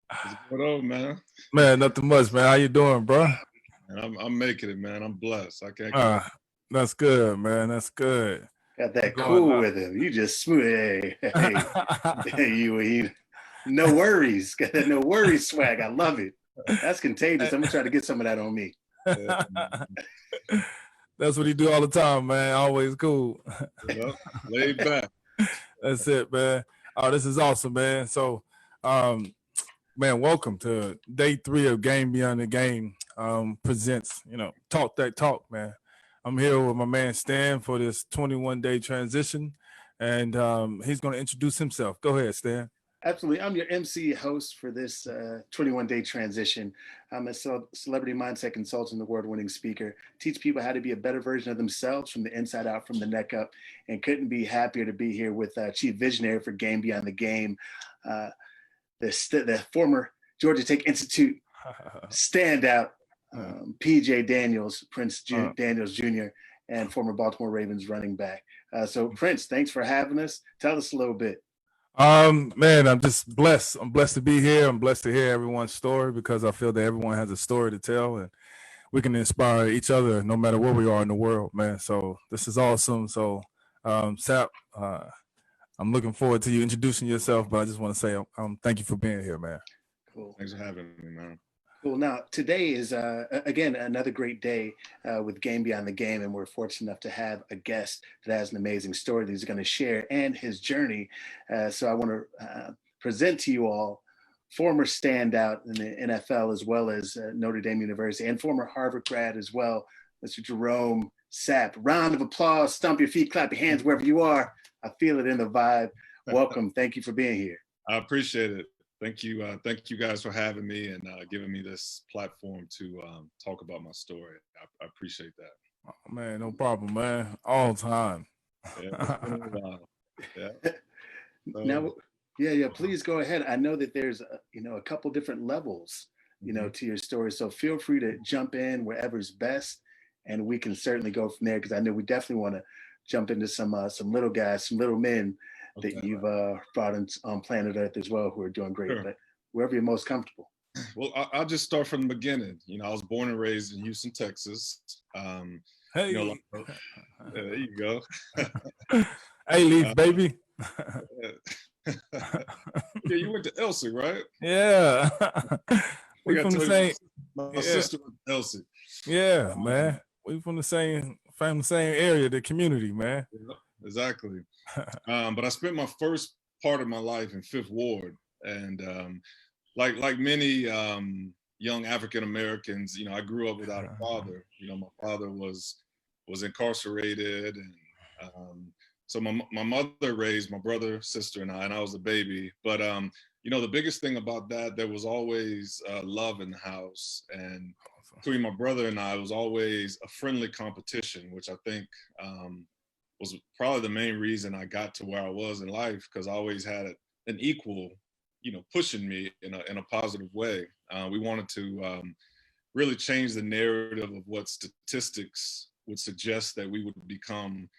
What's going on, man? Man, nothing much, man. How you doing, bro? And I'm making it, man. I'm blessed. I can't Uh, complain. that's good, man. That's good. Got What's that going cool on? with him. You just smooth. Hey, you, no worries. Got that no worries swag. I love it. That's contagious. I'm gonna try to get some of that on me. Yeah, That's what he do all the time, man. Always cool. laid back. That's it, man. Oh, this is awesome, man. So, um, man, welcome to day 3 of Game Beyond the Game. Presents, Talk That Talk, man. I'm here with my man Stan for this 21-day transition, and he's going to introduce himself. Go ahead, Stan. Absolutely. I'm your MC host for this 21-day transition. I'm a celebrity mindset consultant, award-winning speaker, teach people how to be a better version of themselves from the inside out, from the neck up, and couldn't be happier to be here with Chief Visionary for Game Beyond the Game, the former Georgia Tech Institute standout, PJ Daniels, Prince Daniels Jr., and former Baltimore Ravens running back. So Prince, thanks for having us. Tell us a little bit. Man, I'm just blessed. I'm blessed to be here. I'm blessed to hear everyone's story because I feel that everyone has a story to tell and we can inspire each other no matter where we are in the world, man. So this is awesome. So, Sapp, I'm looking forward to you introducing yourself, but I just want to say thank you for being here, man. Cool. Thanks for having me, man. Cool. Now, today is, again, another great day with Game Beyond the Game, and we're fortunate enough to have a guest that has an amazing story that he's going to share and his journey. So I want to present to you all former standout in the NFL as well as Notre Dame University and former Harvard grad as well, Mr. Gerome Sapp. Round of applause, stomp your feet, clap your hands wherever you are. I feel it in the vibe. Welcome. Thank you for being here. I appreciate it. Thank you guys for having me and giving me this platform to talk about my story. I appreciate that. Oh, man, no problem, man. All time. Yeah, it's been a while. Yeah. Now, please go ahead. I know that there's a couple different levels, to your story. So feel free to jump in wherever's best, and we can certainly go from there because I know we definitely want to jump into some little guys, some little men that you've brought on planet Earth as well, who are doing great. Sure. But wherever you're most comfortable. Well, I'll just start from the beginning. I was born and raised in Houston, Texas. Hey, there you go. Hey, Leaf, baby. Yeah, you went to Elsie, right? Yeah. We from the same. My sister was Elsie. Yeah, man. We from the same area, the community, man. Yeah, exactly. But I spent my first part of my life in Fifth Ward, and like many young African Americans, I grew up without a father. My father was incarcerated, and so my mother raised my brother, sister, and I was a baby. But the biggest thing about that, there was always love in the house, and between my brother and I, it was always a friendly competition, which I think was probably the main reason I got to where I was in life, because I always had an equal, pushing me in a positive way. We wanted to really change the narrative of what statistics would suggest that we would become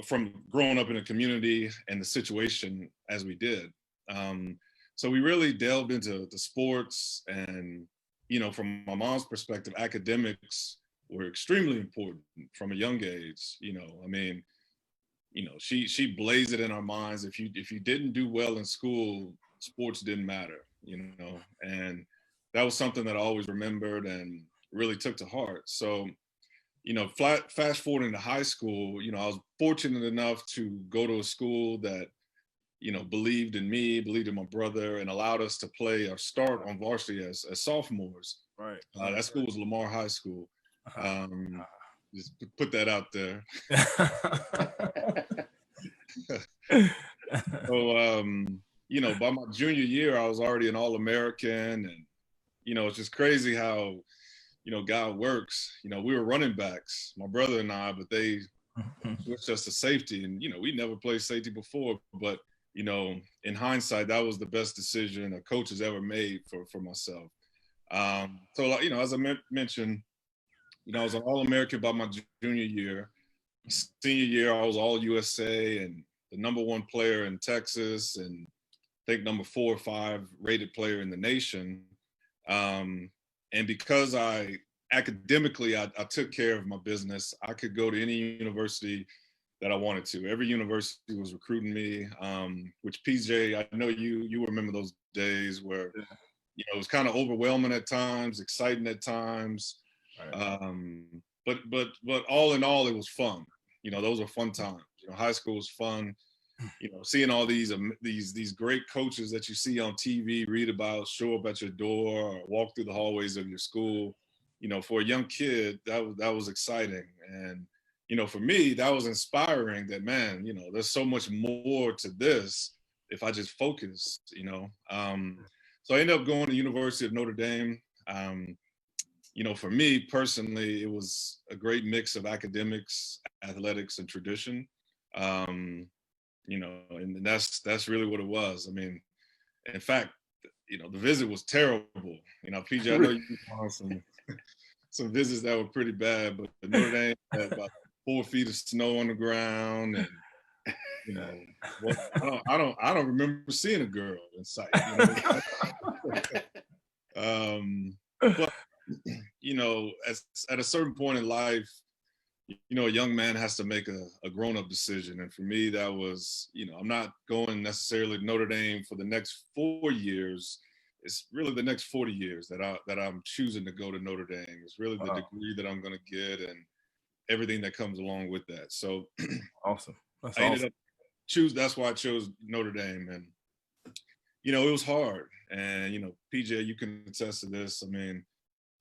from growing up in a community and the situation as we did. So we really delved into the sports, and from my mom's perspective, academics were extremely important from a young age. She blazed it in our minds. If you didn't do well in school, sports didn't matter. And that was something that I always remembered and really took to heart. So, fast forwarding to high school, I was fortunate enough to go to a school that, believed in me, believed in my brother, and allowed us to play or start on varsity as sophomores. Right. That school was Lamar High School. Just put that out there. So, by my junior year, I was already an All-American, and, it's just crazy how, God works. We were running backs, my brother and I, but they switched us to safety, and, we never played safety before, but, in hindsight, that was the best decision a coach has ever made for myself. So, as I mentioned, I was an All-American by my junior year. Senior year, I was All-USA and the #1 player in Texas, and think number 4 or 5 rated player in the nation. And because academically, I took care of my business, I could go to any university that I wanted to. Every university was recruiting me, which PJ, I know you remember those days where, it was kind of overwhelming at times, exciting at times. Right. But all in all, it was fun. Those were fun times. High school was fun. Seeing all these great coaches that you see on TV, read about, show up at your door, or walk through the hallways of your school. For a young kid, that was exciting. And, for me, that was inspiring that, man, there's so much more to this if I just focus, So I ended up going to University of Notre Dame. For me personally, it was a great mix of academics, athletics, and tradition. And that's really what it was. I mean, in fact, the visit was terrible. PJ, I know you found some visits that were pretty bad, but Notre Dame had about 4 feet of snow on the ground, and I don't remember seeing a girl in sight. But at a certain point in life, a young man has to make a grown-up decision. And for me, that was, I'm not going necessarily to Notre Dame for the next 4 years. It's really the next 40 years that I'm choosing to go to Notre Dame. It's really the degree that I'm going to get and everything that comes along with that. So awesome. That's why I chose Notre Dame. And, it was hard. And, PJ, you can attest to this. I mean,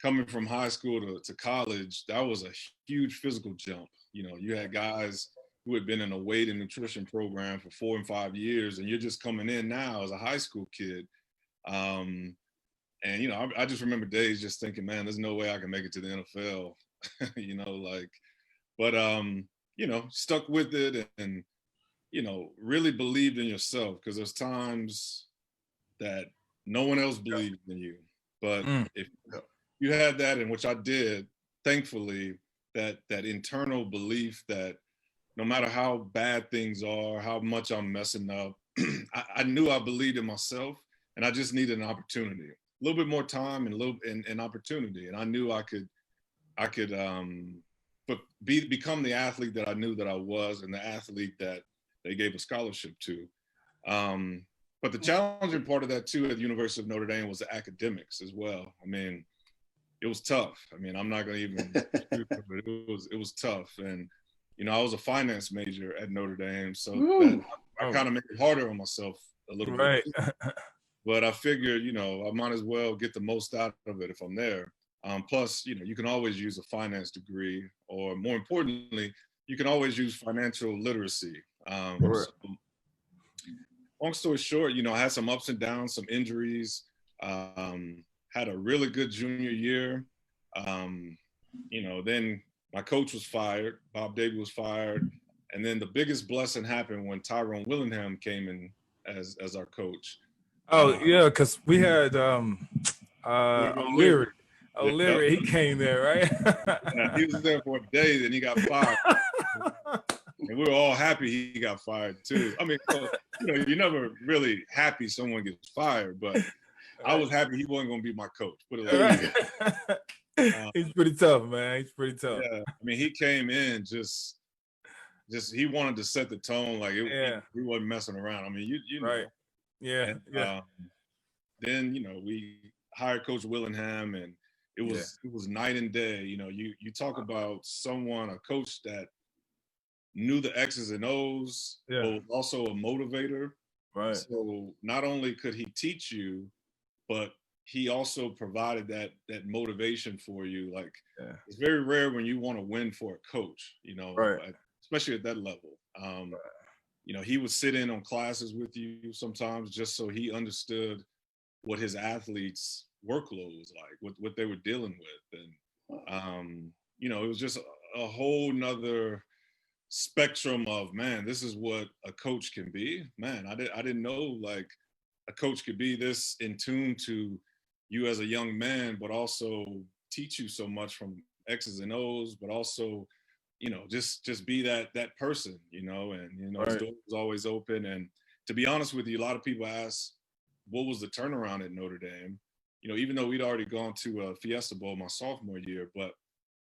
coming from high school to college, that was a huge physical jump. You had guys who had been in a weight and nutrition program for 4 and 5 years, and you're just coming in now as a high school kid. And, I just remember days just thinking, man, there's no way I can make it to the NFL, stuck with it and, really believed in yourself, because there's times that no one else believes in you. But if you had that, in which I did, thankfully, that internal belief that no matter how bad things are, how much I'm messing up, I knew I believed in myself, and I just needed an opportunity, a little bit more time and an opportunity. And I knew I could become the athlete that I knew that I was, and the athlete that they gave a scholarship to. But the challenging part of that too at the University of Notre Dame was the academics as well. I mean, it was tough. I mean, I'm not going to even, it was tough. And, I was a finance major at Notre Dame, so I kind of made it harder on myself a little bit. But I figured, I might as well get the most out of it if I'm there. Plus, you can always use a finance degree, or more importantly, you can always use financial literacy. So, long story short, I had some ups and downs, some injuries, had a really good junior year. Then my coach was fired, Bob Davie was fired. And then the biggest blessing happened when Tyrone Willingham came in as our coach. Yeah, because we had O'Leary. O'Leary, he came there, right? He was there for a day, then he got fired. And we were all happy he got fired too. I mean, you're never really happy someone gets fired, but I was happy he wasn't going to be my coach. Put it like that. He's pretty tough, man. He's pretty tough. Yeah, I mean, he came in just he wanted to set the tone. Like he wasn't messing around. I mean, you know. Right. Yeah. And, yeah. Then we hired Coach Willingham, and it was night and day. You talk about a coach that knew the X's and O's, but was also a motivator. Right. So not only could he teach you, but he also provided that motivation for you. Like, it's very rare when you want to win for a coach, especially at that level. He would sit in on classes with you sometimes just so he understood what his athletes' workload was like, what they were dealing with. And, it was just a whole nother spectrum of, man, this is what a coach can be. Man, I didn't know, like, a coach could be this in tune to you as a young man, but also teach you so much from X's and O's, but also, just be that person, and his door was always open. And to be honest with you, a lot of people ask, what was the turnaround at Notre Dame? You know, even though we'd already gone to a Fiesta Bowl my sophomore year, but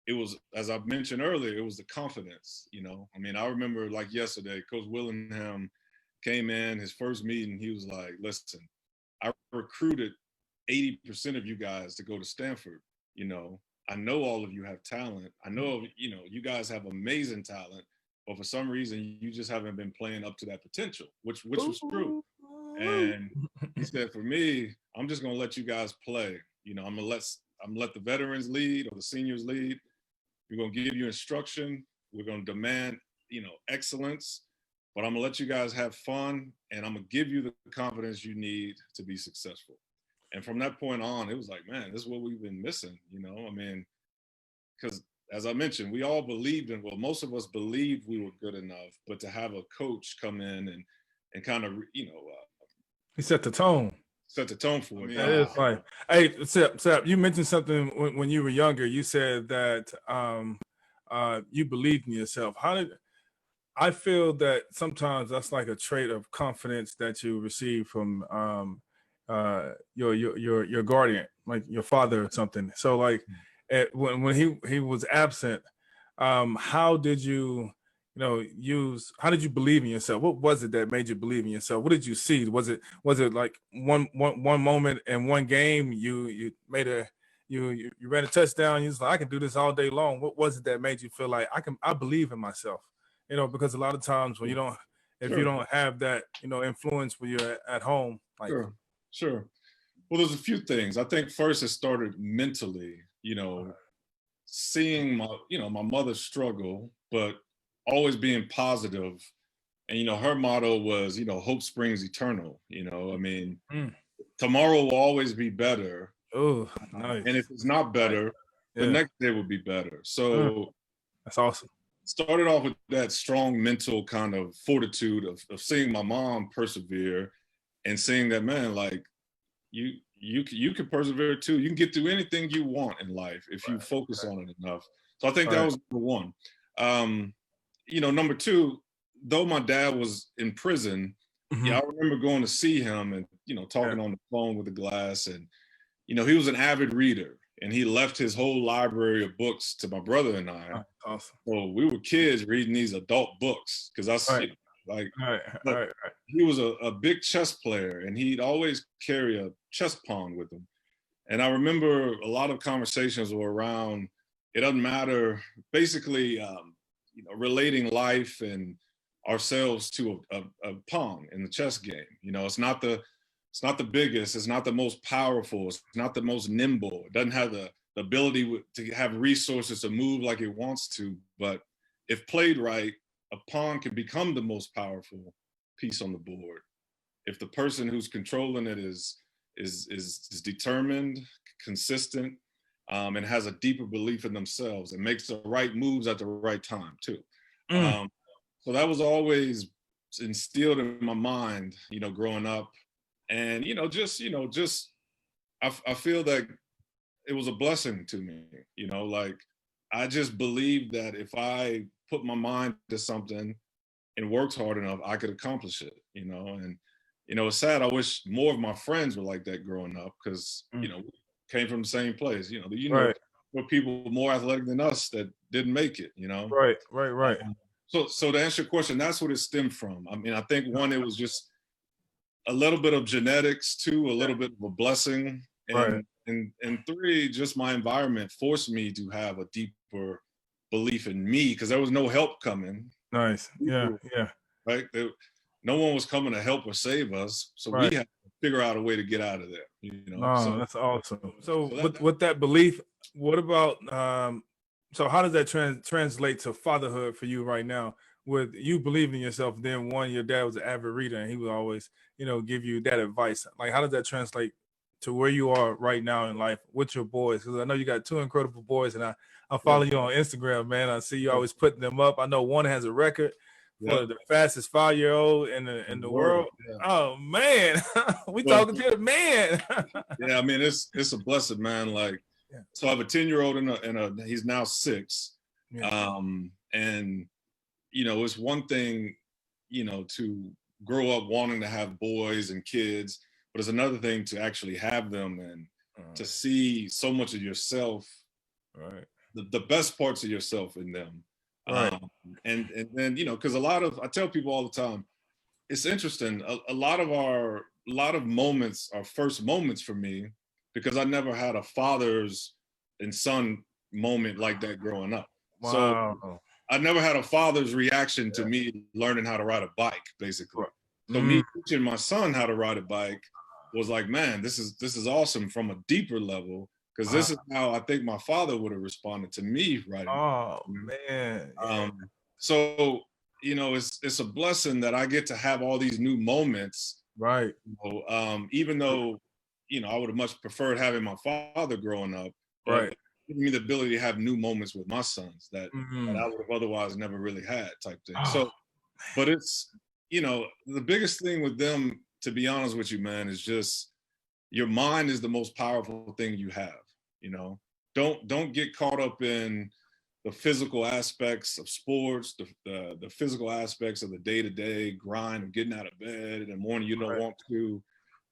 it was, as I mentioned earlier, it was the confidence, you know. I mean, I remember like yesterday, Coach Willingham came in, his first meeting, he was like, listen, I recruited 80% of you guys to go to Stanford. You know, I know all of you have talent. I know, you know, you guys have amazing talent, but for some reason you just haven't been playing up to that potential, which was true. And he said, for me, I'm just gonna let you guys play. You know, I'm gonna let the veterans lead or the seniors lead. We're gonna give you instruction. We're gonna demand, you know, excellence, but I'm gonna let you guys have fun, and I'm gonna give you the confidence you need to be successful. And from that point on, it was like, man, this is what we've been missing, you know? I mean, because as I mentioned, we all believed in, well, most of us believed we were good enough, but to have a coach come in and kind of, you know, he set the tone. Set the tone for it. That is right. Hey, Sapp, you mentioned something when you were younger. You said that you believed in yourself. I feel that sometimes that's like a trait of confidence that you receive from your guardian, like your father or something. So like when he was absent, how did you how did you believe in yourself? What was it that made you believe in yourself? What did you see? Was it like one moment in one game you ran a touchdown, you was like, I can do this all day long? What was it that made you feel like I believe in myself? You know, because a lot of times when you don't have that, you know, influence when you're at home, like Sure. Well, there's a few things. I think first it started mentally, you know, seeing my mother struggle, but always being positive. And, you know, her motto was, you know, hope springs eternal. You know, I mean, tomorrow will always be better. Oh, nice. And if it's not better, the next day will be better. So that's awesome. Started off with that strong mental kind of fortitude of seeing my mom persevere and seeing that, man, like you can persevere too. You can get through anything you want in life if you focus on it enough. So I think that was number one. You know, number two, though my dad was in prison, I remember going to see him and, you know, talking on the phone with the glass. And, you know, he was an avid reader and he left his whole library of books to my brother and I. Awesome. So we were kids reading these adult books because he was a big chess player and he'd always carry a chess pawn with him. And I remember a lot of conversations were around, it doesn't matter, basically, you know, relating life and ourselves to a pawn in the chess game. You know, it's not the biggest, it's not the most powerful, it's not the most nimble. It doesn't have the ability to have resources to move like it wants to, but if played right, a pawn can become the most powerful piece on the board. If the person who's controlling it is determined, consistent, and has a deeper belief in themselves and makes the right moves at the right time too. So that was always instilled in my mind, you know, growing up. And, I feel that it was a blessing to me, you know, like I just believed that if I put my mind to something and worked hard enough, I could accomplish it, you know. And, you know, it's sad. I wish more of my friends were like that growing up because, you know, we came from the same place, you know, were people more athletic than us that didn't make it, you know. Right. So to answer your question, that's what it stemmed from. I mean, I think one, it was just a little bit of genetics, two, a little bit of a blessing, and three, just my environment forced me to have a deeper belief in me because there was no help coming. Nice. Yeah. Right. No one was coming to help or save us, so we had to figure out a way to get out of there. You know. Oh, that's awesome. So with that belief, what about so how does that translate to fatherhood for you right now? With you believing in yourself, then one, your dad was an avid reader and he would always, you know, give you that advice. Like, how does that translate to where you are right now in life with your boys? Because I know you got two incredible boys, and I follow you on Instagram, man. I see you always putting them up. I know one has a record for the fastest 5-year-old in the world. Oh man, we talking to the man. I mean, it's a blessing, man. Like, so I have a 10-year-old and he's now 6, and you know, it's one thing, you know, to grow up wanting to have boys and kids, but it's another thing to actually have them and to see so much of yourself, right, the best parts of yourself in them. right, And then, you know, because I tell people all the time, it's interesting. A lot of moments are first moments for me because I never had a father's and son moment like that growing up. So wow, I never had a father's reaction to me learning how to ride a bike, basically. So Mm. me teaching my son how to ride a bike was like, man, this is awesome from a deeper level, because this is how I think my father would have responded to me riding. Oh man, yeah. So you know, it's a blessing that I get to have all these new moments. Right, You know, even though, you know, I would have much preferred having my father growing up, but right. giving me the ability to have new moments with my sons that Mhm. I would have otherwise never really had, type thing. Oh, So, but it's, you know, the biggest thing with them, to be honest with you, man, is just your mind is the most powerful thing you have. You know, don't get caught up in the physical aspects of sports, the physical aspects of the day-to-day grind of getting out of bed in the morning you don't right, want to.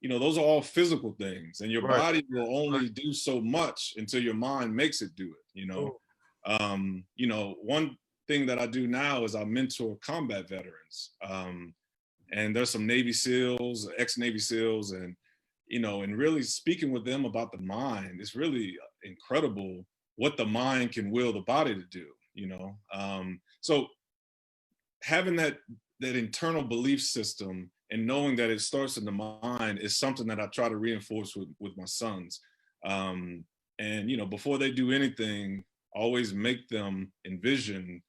You know, those are all physical things, and your right. body will only do so much until your mind makes it do it. Oh, You know, one thing that I do now is I mentor combat veterans. And there's some Navy SEALs, ex-Navy SEALs, and you know, and really speaking with them about the mind, it's really incredible what the mind can will the body to do. You know, so having that internal belief system and knowing that it starts in the mind is something that I try to reinforce with my sons. And you know, before they do anything, always make them envision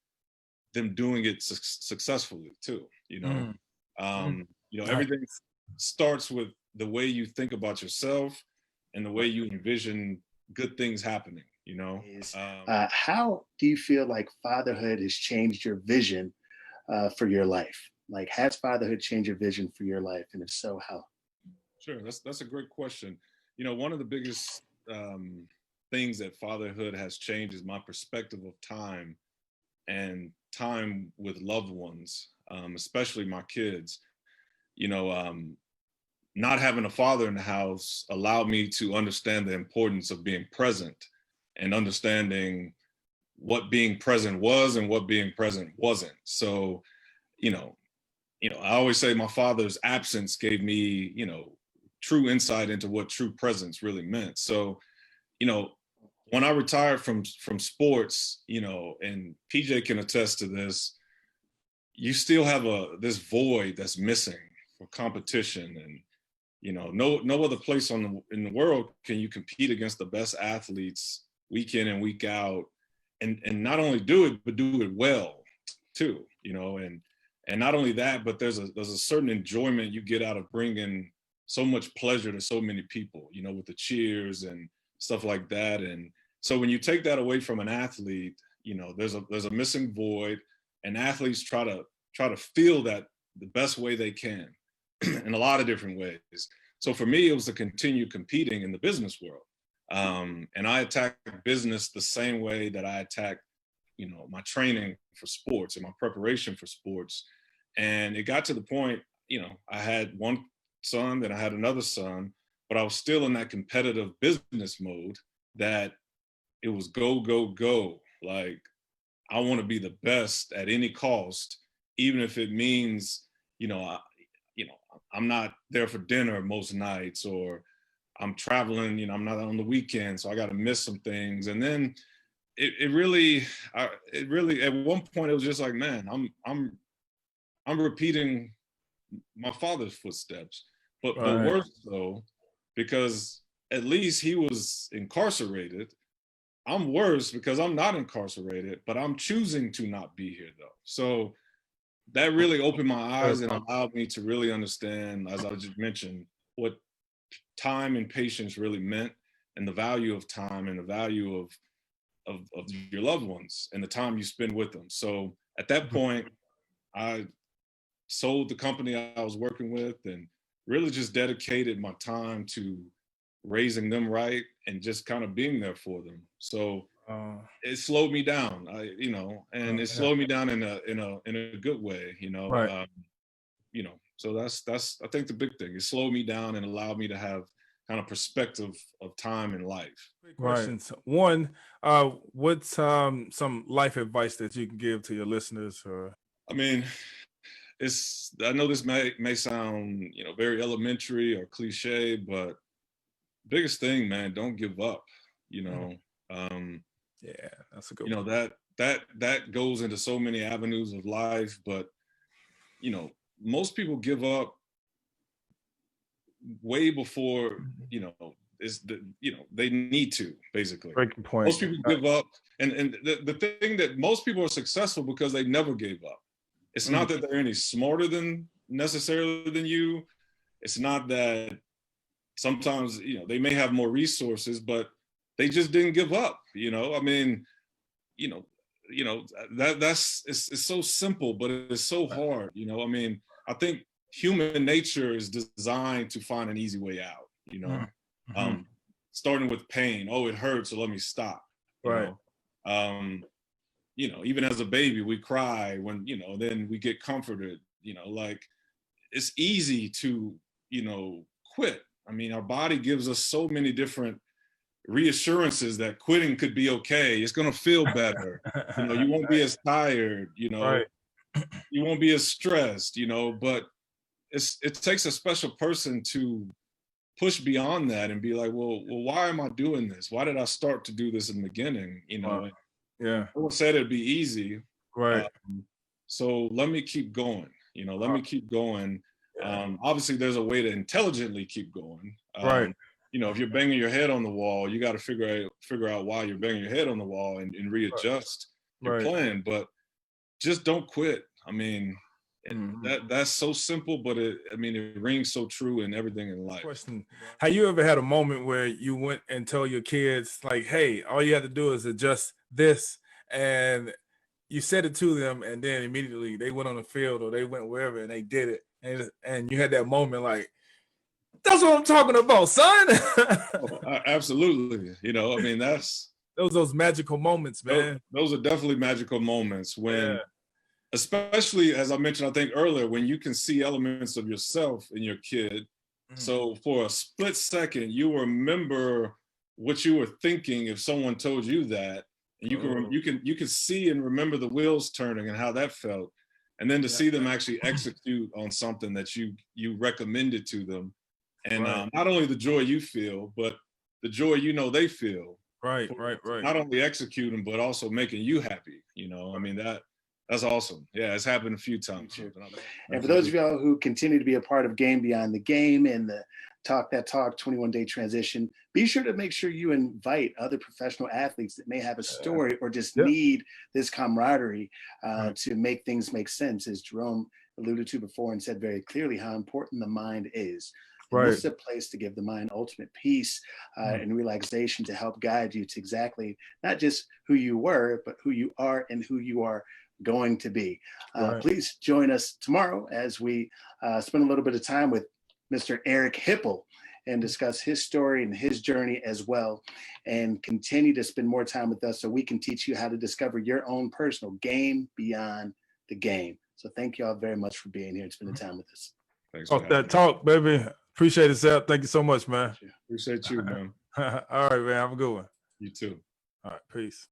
them doing it successfully too. mm, mm. You know, Right. everything starts with the way you think about yourself and the way you envision good things happening. You know, How do you feel like fatherhood has changed your vision for your life? Like, has fatherhood changed your vision for your life? And if so, how? sure, that's a great question. You know, one of the biggest things that fatherhood has changed is my perspective of time and time with loved ones, especially my kids. You know, not having a father in the house allowed me to understand the importance of being present and understanding what being present was and what being present wasn't. So, you know, I always say my father's absence gave me, you know, true insight into what true presence really meant. So, you know, when I retired from sports, you know, and PJ can attest to this, you still have this void that's missing for competition. And you know, no other place in the world can you compete against the best athletes week in and week out, and not only do it but do it well too. You know, and not only that, but there's a certain enjoyment you get out of bringing so much pleasure to so many people. You know, with the cheers and stuff like that. And so when you take that away from an athlete, you know, there's a missing void, and athletes try to fill that the best way they can in a lot of different ways. So for me, it was to continue competing in the business world. And I attack business the same way that I attack, you know, my training for sports and my preparation for sports. And it got to the point, you know, I had one son, then I had another son, but I was still in that competitive business mode that it was go, go, go. Like, I want to be the best at any cost, even if it means, you know, I'm not there for dinner most nights, or I'm traveling, you know, I'm not on the weekend, so I got to miss some things. And then it really, at one point, it was just like, man, I'm repeating my father's footsteps, but Right. worse so, because at least he was incarcerated. I'm worse because I'm not incarcerated, but I'm choosing to not be here though. So that really opened my eyes and allowed me to really understand, as I just mentioned, what time and patience really meant, and the value of time and the value of your loved ones and the time you spend with them. So at that point, I sold the company I was working with and really just dedicated my time to raising them right and just kind of being there for them. So it slowed me down, and it Yeah. slowed me down in a good way, Right. you know, So that's I think the big thing. It slowed me down and allowed me to have kind of perspective of time in life. Great questions. Right. One, what's some life advice that you can give to your listeners? Or I mean, I know this may sound, very elementary or cliche, but biggest thing, man, don't give up. Yeah, that's a good one. That goes into so many avenues of life, but most people give up way before they need to, basically. Breaking point. Most people give up, and the thing that most people are successful because they never gave up. It's not that they're any smarter necessarily than you. It's not that sometimes they may have more resources, but they just didn't give up. I mean, it's so simple, but it's so hard. I mean, I think human nature is designed to find an easy way out. Starting with pain. Oh, it hurts, so let me stop. Right. Even as a baby, we cry when then we get comforted. Like it's easy to quit. I mean, our body gives us so many different reassurances that quitting could be okay. It's going to feel better. You won't be as tired, Right. You won't be as stressed, but it takes a special person to push beyond that and be like, well, why am I doing this? Why did I start to do this in the beginning? Yeah. No one said it'd be easy. Right. So let me keep going, let me keep going. Obviously there's a way to intelligently keep going. Right. If you're banging your head on the wall, you got to figure out why you're banging your head on the wall and readjust your plan, but just don't quit. I mean, that's so simple, but it rings so true in everything in life. Question: have you ever had a moment where you went and told your kids, like, "Hey, all you have to do is adjust this," and you said it to them, and then immediately they went on the field or they went wherever and they did it, and you had that moment, like, "That's what I'm talking about, son." Absolutely. That's those magical moments, man. Those are definitely magical moments when. Especially, as I mentioned, I think earlier, when you can see elements of yourself in your kid. So for a split second, you remember what you were thinking if someone told you that, and you can see and remember the wheels turning and how that felt, and then to see them actually execute on something that you recommended to them, and not only the joy you feel, but the joy they feel. Right. Not only executing, but also making you happy. I mean That's awesome. Yeah, it's happened a few times. And for those of y'all who continue to be a part of Game Beyond the Game and the Talk That Talk 21-day transition, be sure to make sure you invite other professional athletes that may have a story or just need this camaraderie to make things make sense, as Gerome alluded to before and said very clearly how important the mind is. And this is a place to give the mind ultimate peace and relaxation to help guide you to exactly not just who you were, but who you are and who you are going to be. Please join us tomorrow as we spend a little bit of time with Mr. Eric Hipple and discuss his story and his journey as well, and continue to spend more time with us so we can teach you how to discover your own personal game beyond the game. So thank you all very much for being here and spending time with us. Thanks. Talk that talk, baby. Appreciate it, Sapp. Thank you so much, man. Appreciate you, man. All right, man. Have a good one. You too. All right, peace.